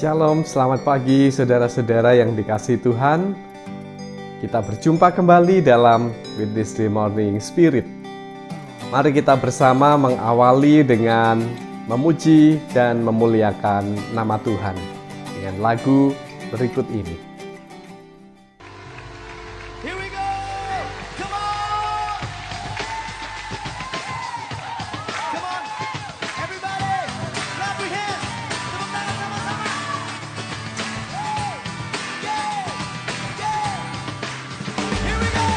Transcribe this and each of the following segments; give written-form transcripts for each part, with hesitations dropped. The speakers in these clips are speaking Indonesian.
Shalom, selamat pagi saudara-saudara yang dikasihi Tuhan. Kita berjumpa kembali dalam Witness the Morning Spirit. Mari kita bersama mengawali dengan memuji dan memuliakan nama Tuhan dengan lagu berikut ini. Here we go! Come on! Come on! Everybody! Clap your hands! Tepuk tangan sama-sama! Yeah! Yeah! Here we go!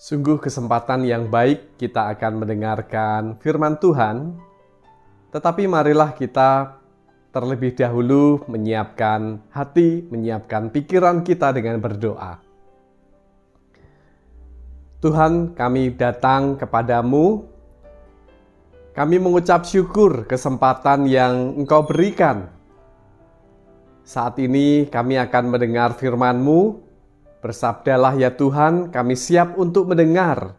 Sungguh kesempatan yang baik kita akan mendengarkan firman Tuhan, tetapi marilah kita terlebih dahulu menyiapkan hati, menyiapkan pikiran kita dengan berdoa. Tuhan, kami datang kepadamu. Kami mengucap syukur kesempatan yang Engkau berikan. Saat ini kami akan mendengar firman-Mu. Bersabdalah ya Tuhan, kami siap untuk mendengar.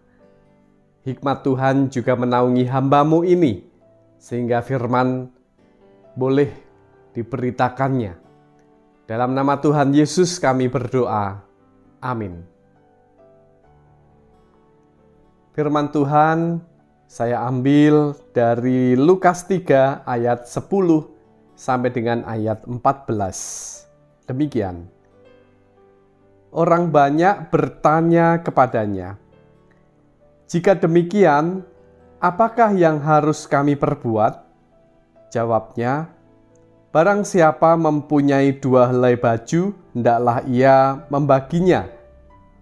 Hikmat Tuhan juga menaungi hamba-Mu ini, sehingga firman boleh diberitakannya. Dalam nama Tuhan Yesus kami berdoa. Amin. Firman Tuhan saya ambil dari Lukas 3 ayat 10 sampai dengan ayat 14. Demikian. Orang banyak bertanya kepadanya, "Jika demikian, apakah yang harus kami perbuat?" Jawabnya, "Barang siapa mempunyai 2 helai baju, hendaklah ia membaginya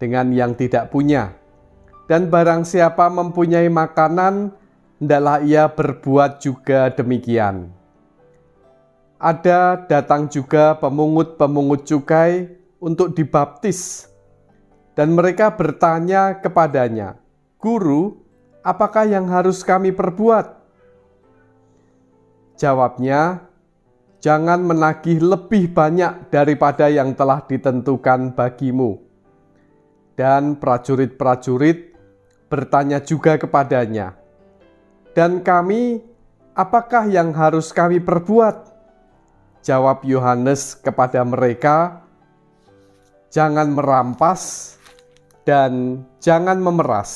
dengan yang tidak punya. Dan barang siapa mempunyai makanan, hendaklah ia berbuat juga demikian." Ada datang juga pemungut-pemungut cukai untuk dibaptis, dan mereka bertanya kepadanya, "Guru, apakah yang harus kami perbuat?" Jawabnya, "Jangan menagih lebih banyak daripada yang telah ditentukan bagimu." Dan prajurit-prajurit bertanya juga kepadanya, "Dan kami, apakah yang harus kami perbuat?" Jawab Yohanes kepada mereka, "Jangan merampas dan jangan memeras,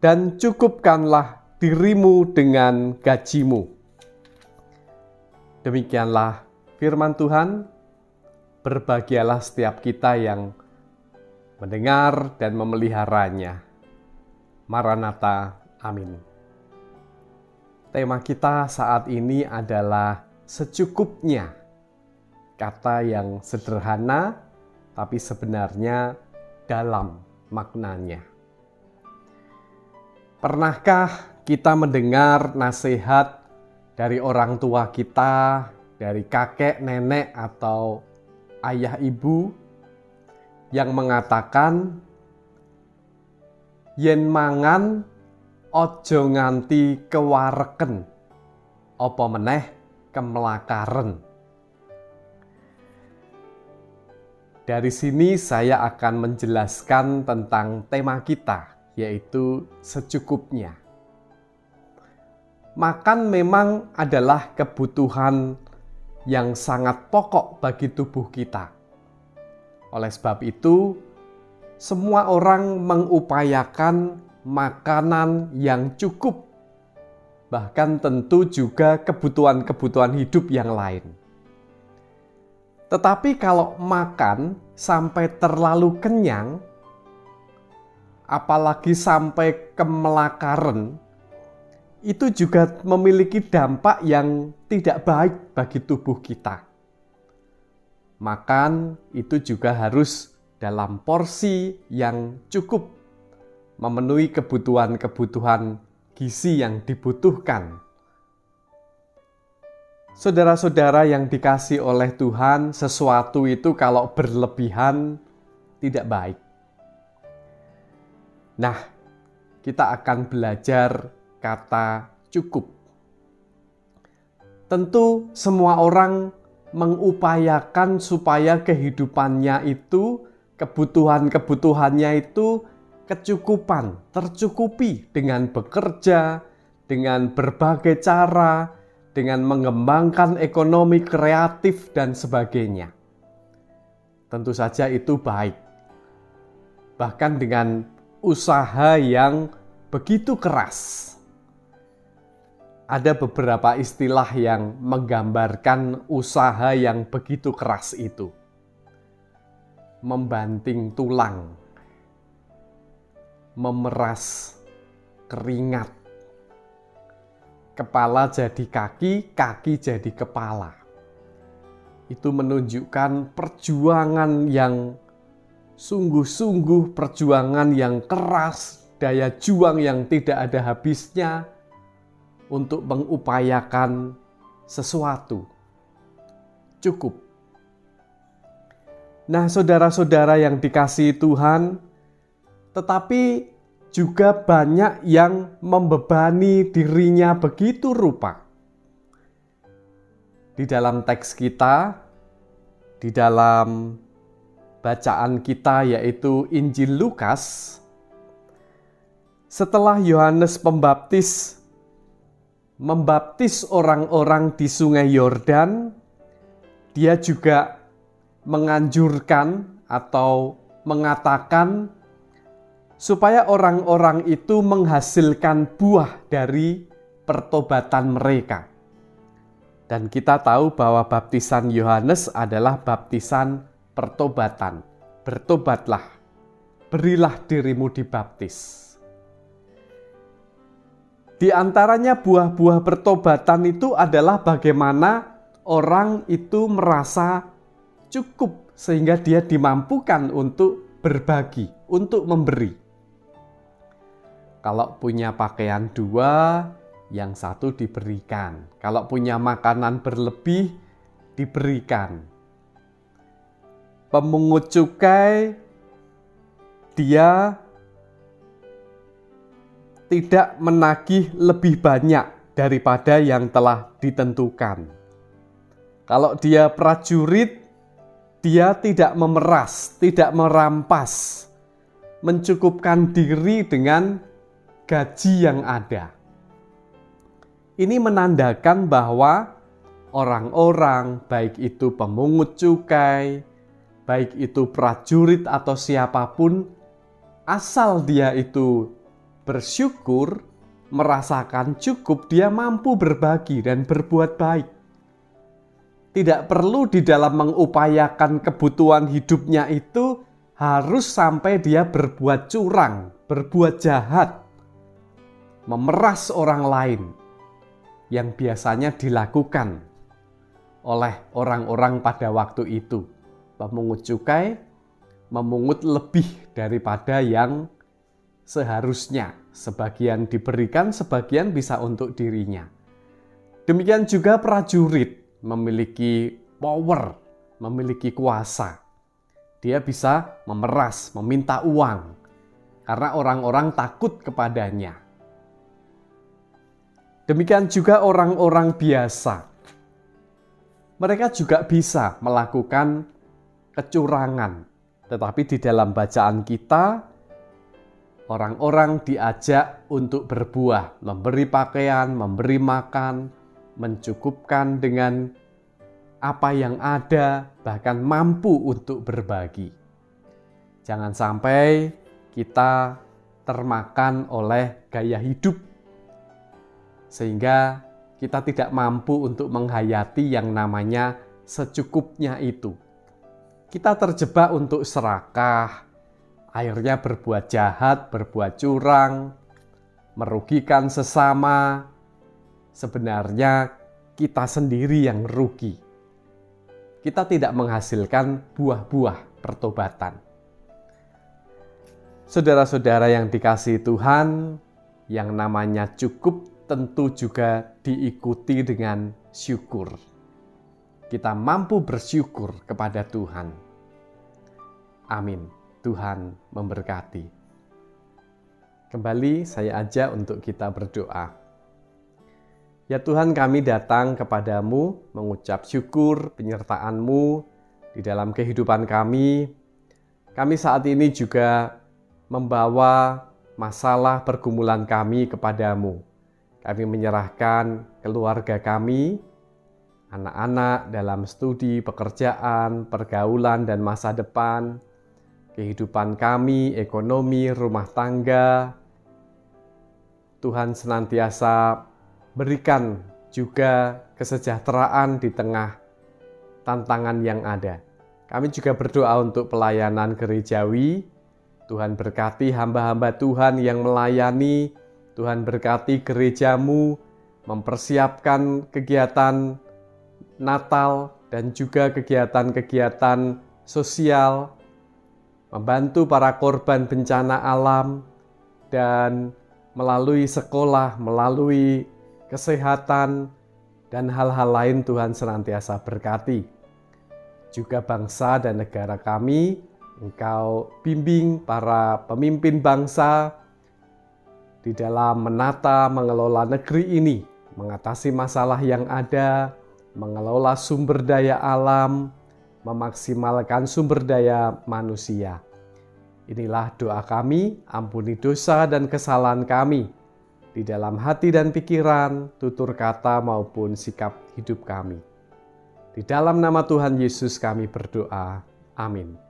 dan cukupkanlah dirimu dengan gajimu." Demikianlah firman Tuhan. Berbahagialah setiap kita yang mendengar dan memeliharanya. Maranatha, amin. Tema kita saat ini adalah secukupnya. Kata yang sederhana, tapi sebenarnya dalam maknanya. Pernahkah kita mendengar nasihat dari orang tua kita, dari kakek, nenek, atau ayah ibu yang mengatakan, "Yen mangan ojo nganti kewareken, apa meneh kemelakaren." Dari sini saya akan menjelaskan tentang tema kita, yaitu secukupnya. Makan memang adalah kebutuhan yang sangat pokok bagi tubuh kita. Oleh sebab itu, semua orang mengupayakan makanan yang cukup, bahkan tentu juga kebutuhan-kebutuhan hidup yang lain. Tetapi kalau makan sampai terlalu kenyang, apalagi sampai kemelakaren, itu juga memiliki dampak yang tidak baik bagi tubuh kita. Makan itu juga harus dalam porsi yang cukup, memenuhi kebutuhan-kebutuhan gizi yang dibutuhkan. Saudara-saudara yang dikasihi oleh Tuhan, sesuatu itu kalau berlebihan tidak baik. Nah, kita akan belajar kata cukup. Tentu semua orang mengupayakan supaya kehidupannya itu, kebutuhan-kebutuhannya itu kecukupan, tercukupi dengan bekerja, dengan berbagai cara, dengan mengembangkan ekonomi kreatif dan sebagainya. Tentu saja itu baik. Bahkan dengan usaha yang begitu keras. Ada beberapa istilah yang menggambarkan usaha yang begitu keras itu. Membanting tulang, memeras keringat, kepala jadi kaki, kaki jadi kepala. Itu menunjukkan perjuangan yang sungguh-sungguh, perjuangan yang keras, daya juang yang tidak ada habisnya untuk mengupayakan sesuatu. Cukup. Nah, saudara-saudara yang dikasihi Tuhan, tetapi juga banyak yang membebani dirinya begitu rupa. Di dalam teks kita, di dalam bacaan kita yaitu Injil Lukas, setelah Yohanes Pembaptis membaptis orang-orang di Sungai Yordan, dia juga menganjurkan atau mengatakan supaya orang-orang itu menghasilkan buah dari pertobatan mereka. Dan kita tahu bahwa baptisan Yohanes adalah baptisan pertobatan. Bertobatlah, berilah dirimu dibaptis. Di antaranya buah-buah pertobatan itu adalah bagaimana orang itu merasa cukup sehingga dia dimampukan untuk berbagi, untuk memberi. Kalau punya pakaian 2, yang 1 diberikan. Kalau punya makanan berlebih, diberikan. Pemungut cukai, dia tidak menagih lebih banyak daripada yang telah ditentukan. Kalau dia prajurit, dia tidak memeras, tidak merampas, mencukupkan diri dengan gaji yang ada. Ini menandakan bahwa orang-orang, baik itu pemungut cukai, baik itu prajurit atau siapapun, asal dia itu bersyukur, merasakan cukup, dia mampu berbagi dan berbuat baik. Tidak perlu di dalam mengupayakan kebutuhan hidupnya itu harus sampai dia berbuat curang, berbuat jahat, memeras orang lain yang biasanya dilakukan oleh orang-orang pada waktu itu. Pemungut cukai memungut lebih daripada yang seharusnya. Sebagian diberikan, sebagian bisa untuk dirinya. Demikian juga prajurit memiliki power, memiliki kuasa. Dia bisa memeras, meminta uang karena orang-orang takut kepadanya. Demikian juga orang-orang biasa. Mereka juga bisa melakukan kecurangan. Tetapi di dalam bacaan kita, orang-orang diajak untuk berbuah, memberi pakaian, memberi makan, mencukupkan dengan apa yang ada, bahkan mampu untuk berbagi. Jangan sampai kita termakan oleh gaya hidup, sehingga kita tidak mampu untuk menghayati yang namanya secukupnya itu. Kita terjebak untuk serakah, akhirnya berbuat jahat, berbuat curang, merugikan sesama. Sebenarnya kita sendiri yang rugi. Kita tidak menghasilkan buah-buah pertobatan. Saudara-saudara yang dikasihi Tuhan, yang namanya cukup tentu juga diikuti dengan syukur. Kita mampu bersyukur kepada Tuhan. Amin. Tuhan memberkati. Kembali saya ajak untuk kita berdoa. Ya Tuhan, kami datang kepadamu mengucap syukur penyertaan-Mu di dalam kehidupan kami. Kami saat ini juga membawa masalah pergumulan kami kepadamu. Kami menyerahkan keluarga kami, anak-anak dalam studi, pekerjaan, pergaulan, dan masa depan, kehidupan kami, ekonomi, rumah tangga. Tuhan senantiasa berikan juga kesejahteraan di tengah tantangan yang ada. Kami juga berdoa untuk pelayanan gerejawi. Tuhan berkati hamba-hamba Tuhan yang melayani. Tuhan berkati gerejamu mempersiapkan kegiatan Natal dan juga kegiatan-kegiatan sosial, membantu para korban bencana alam, dan melalui sekolah, melalui kesehatan, dan hal-hal lain Tuhan senantiasa berkati. Juga bangsa dan negara kami, Engkau bimbing para pemimpin bangsa, di dalam menata, mengelola negeri ini, mengatasi masalah yang ada, mengelola sumber daya alam, memaksimalkan sumber daya manusia. Inilah doa kami, ampuni dosa dan kesalahan kami di dalam hati dan pikiran, tutur kata maupun sikap hidup kami. Di dalam nama Tuhan Yesus kami berdoa. Amin.